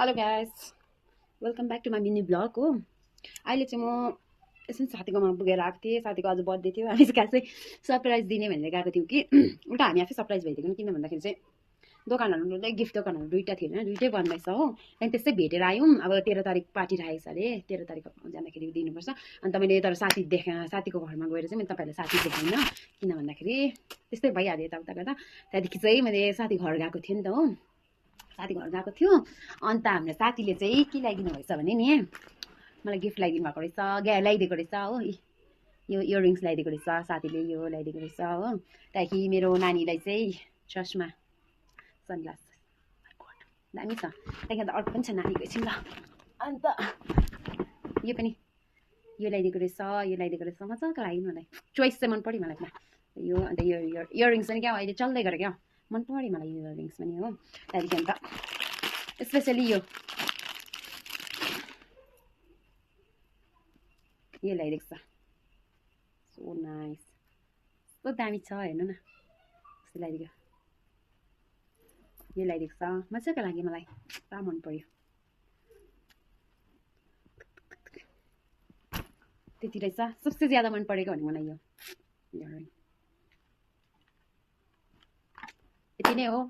Hello guys, welcome back to my mini blog हो। अहिले चाहिँ म एकछिन साथीकोमा पुगेर आएको थिएँ। साथीको आज बर्थडे थियो। हामी चाहिँ खास चाहिँ सरप्राइज दिने भनेर गएको थियौँ कि उल्टा हामी आफै सरप्राइज भइदिएको। किन भन्दाखेरि चाहिँ दोकानहरू गिफ्ट दोकानहरू दुइटा थियो होइन, दुइटै बन्द रहेछ हो। त्यहाँदेखि त्यसै भेटेर आयौँ। अब 13 तारिक पार्टी राखेको छ अरे, 13 तारिक जाँदाखेरि दिनुपर्छ। अन्त मैले तर साथीको घरमा गएर चाहिँ मैले तपाईँहरूलाई साथी देखाइनँ। किन भन्दाखेरि त्यस्तै भइहाल्यो यताउता गर्दा। त्यहाँदेखि चाहिँ मैले साथी घर गएको थिएँ नि त हो। साथी घर गएको थियो। अन्त हाम्रो साथीले चाहिँ के ल्याइदिनु भएछ भने नि मलाई गिफ्ट ल्याइदिनु भएको रहेछ, ल्याइदिएको रहेछ हो। यो इयररिङ्स ल्याइदिएको रहेछ साथीले, यो ल्याइदिएको रहेछ हो। त्यहाँदेखि मेरो नानीलाई चाहिँ चस्मा, सनग्लास, दामी छ। त्यहाँदेखि अन्त अर्को पनि छ नानीको एकछिन ल। अन्त यो पनि यो ल्याइदिएको रहेछ, यो ल्याइदिएको रहेछ। मजाको लाग्यो मलाई, चोइस चाहिँ मन पऱ्यो मलाई। यो अन्त यो इयररिङ्स पनि क्या अहिले चल्दै गरेको क्या, मन पऱ्यो मलाई यो इयररिङ्स पनि हो। त्यहाँदेखि अन्त स्पेसली यो ल्याइदिएको छ, सो नाइस, कस्तो दामी छ हेर्नु न। कस्तो ल्याइदिएको, यो ल्याइदिएको छ, मजाको लाग्यो मलाई, पुरा मन पऱ्यो। त्यति रहेछ, सबसे ज्यादा मन परेको भने मलाई यो यति नै हो।